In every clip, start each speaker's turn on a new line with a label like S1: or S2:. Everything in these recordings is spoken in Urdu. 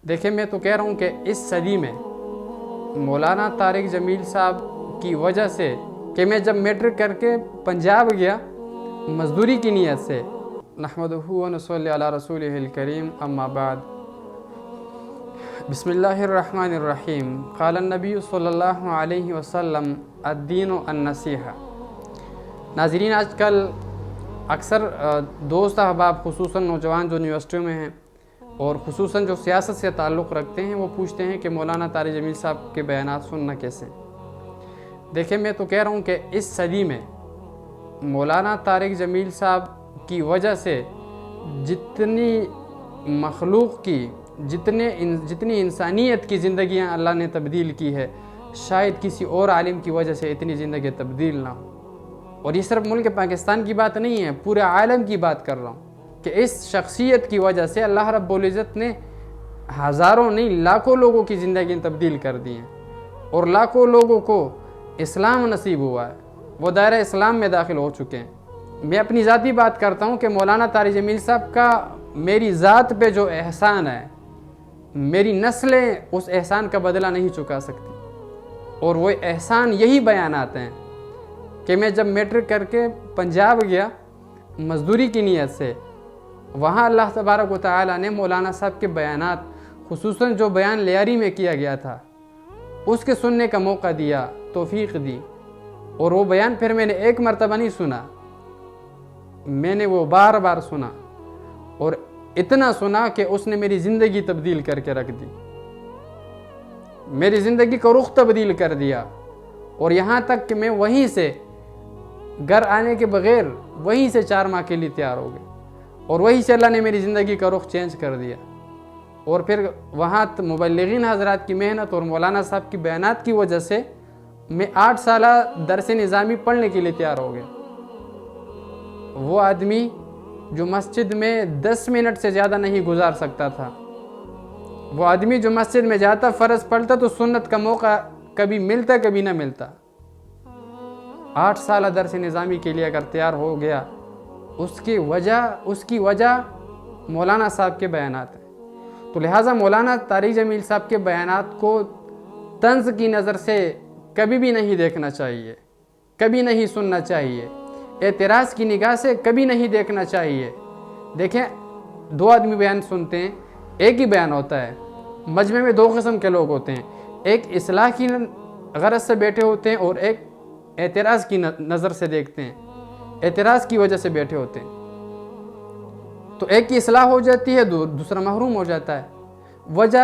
S1: دیکھیں میں تو کہہ رہا ہوں کہ اس صدی میں مولانا طارق جمیل صاحب کی وجہ سے کہ میں جب میٹرک کر کے پنجاب گیا مزدوری کی نیت سے، نحمدہ و نصلی علی رسولہ الکریم، اما بعد، بسم اللہ الرحمن الرحیم۔ قال النبی صلی اللہ علیہ وسلم الدین النصیحہ۔ ناظرین، آج کل اکثر دوست احباب، خصوصاً نوجوان جو یونیورسٹیوں میں ہیں اور خصوصاً جو سیاست سے تعلق رکھتے ہیں، وہ پوچھتے ہیں کہ مولانا طارق جمیل صاحب کے بیانات سننا کیسے۔ دیکھیں میں تو کہہ رہا ہوں کہ اس صدی میں مولانا طارق جمیل صاحب کی وجہ سے جتنی مخلوق کی جتنی انسانیت کی زندگیاں اللہ نے تبدیل کی ہے، شاید کسی اور عالم کی وجہ سے اتنی زندگی تبدیل نہ ہو۔ اور یہ صرف ملک پاکستان کی بات نہیں ہے، پورے عالم کی بات کر رہا ہوں کہ اس شخصیت کی وجہ سے اللہ رب العزت نے ہزاروں نہیں لاکھوں لوگوں کی زندگی تبدیل کر دی ہیں، اور لاکھوں لوگوں کو اسلام نصیب ہوا ہے، وہ دائرہ اسلام میں داخل ہو چکے ہیں۔ میں اپنی ذاتی بات کرتا ہوں کہ مولانا طارق جمیل صاحب کا میری ذات پہ جو احسان ہے، میری نسلیں اس احسان کا بدلہ نہیں چکا سکتی، اور وہ احسان یہی بیانات ہیں کہ میں جب میٹرک کر کے پنجاب گیا مزدوری کی نیت سے، وہاں اللہ تبارک و تعالیٰ نے مولانا صاحب کے بیانات، خصوصاً جو بیان لیاری میں کیا گیا تھا، اس کے سننے کا موقع دیا، توفیق دی، اور وہ بیان پھر میں نے ایک مرتبہ نہیں سنا، میں نے وہ بار بار سنا، اور اتنا سنا کہ اس نے میری زندگی تبدیل کر کے رکھ دی، میری زندگی کا رخ تبدیل کر دیا، اور یہاں تک کہ میں وہیں سے گھر آنے کے بغیر وہیں سے 4 ماہ کے لیے تیار ہو گئے، اور وہیں سے اللہ نے میری زندگی کا رخ چینج کر دیا۔ اور پھر وہاں مبلغین حضرات کی محنت اور مولانا صاحب کی بیانات کی وجہ سے میں 8 سالہ درس نظامی پڑھنے کے لیے تیار ہو گیا۔ وہ آدمی جو مسجد میں 10 منٹ سے زیادہ نہیں گزار سکتا تھا، وہ آدمی جو مسجد میں جاتا، فرض پڑھتا تو سنت کا موقع کبھی ملتا کبھی نہ ملتا، 8 سالہ درس نظامی کے لیے اگر تیار ہو گیا، اس کی وجہ مولانا صاحب کے بیانات ہیں۔ تو لہٰذا مولانا طارق جمیل صاحب کے بیانات کو طنز کی نظر سے کبھی بھی نہیں دیکھنا چاہیے، کبھی نہیں سننا چاہیے، اعتراض کی نگاہ سے کبھی نہیں دیکھنا چاہیے۔ دیکھیں، 2 آدمی بیان سنتے ہیں، ایک ہی بیان ہوتا ہے، مجمع میں 2 قسم کے لوگ ہوتے ہیں، ایک اصلاح کی غرض سے بیٹھے ہوتے ہیں اور ایک اعتراض کی نظر سے دیکھتے ہیں، اعتراض کی وجہ سے بیٹھے ہوتے ہیں۔ تو ایک کی اصلاح ہو جاتی ہے، دوسرا محروم ہو جاتا ہے۔ وجہ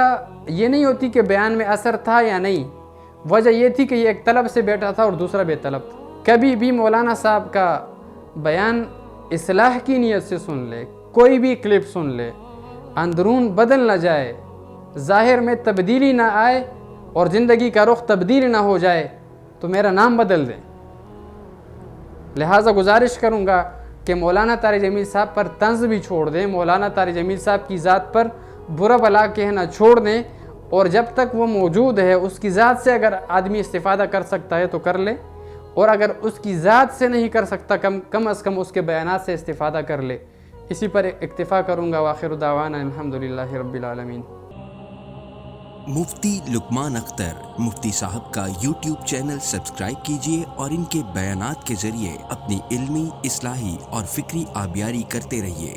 S1: یہ نہیں ہوتی کہ بیان میں اثر تھا یا نہیں، وجہ یہ تھی کہ یہ ایک طلب سے بیٹھا تھا اور دوسرا بے طلب تھا۔ کبھی بھی مولانا صاحب کا بیان اصلاح کی نیت سے سن لے، کوئی بھی کلپ سن لے، اندرون بدل نہ جائے، ظاہر میں تبدیلی نہ آئے اور زندگی کا رخ تبدیل نہ ہو جائے، تو میرا نام بدل دیں۔ لہٰذا گزارش کروں گا کہ مولانا طارق جمیل صاحب پر طنز بھی چھوڑ دیں، مولانا طارق جمیل صاحب کی ذات پر برا بھلا کہنا چھوڑ دیں، اور جب تک وہ موجود ہے اس کی ذات سے اگر آدمی استفادہ کر سکتا ہے تو کر لے، اور اگر اس کی ذات سے نہیں کر سکتا کم از کم اس کے بیانات سے استفادہ کر لے۔ اسی پر اکتفا کروں گا۔ وآخر دعوانا الحمدللہ رب العالمین۔
S2: مفتی لقمان اختر مفتی صاحب کا یوٹیوب چینل سبسکرائب کیجیے اور ان کے بیانات کے ذریعے اپنی علمی، اصلاحی اور فکری آبیاری کرتے رہیے۔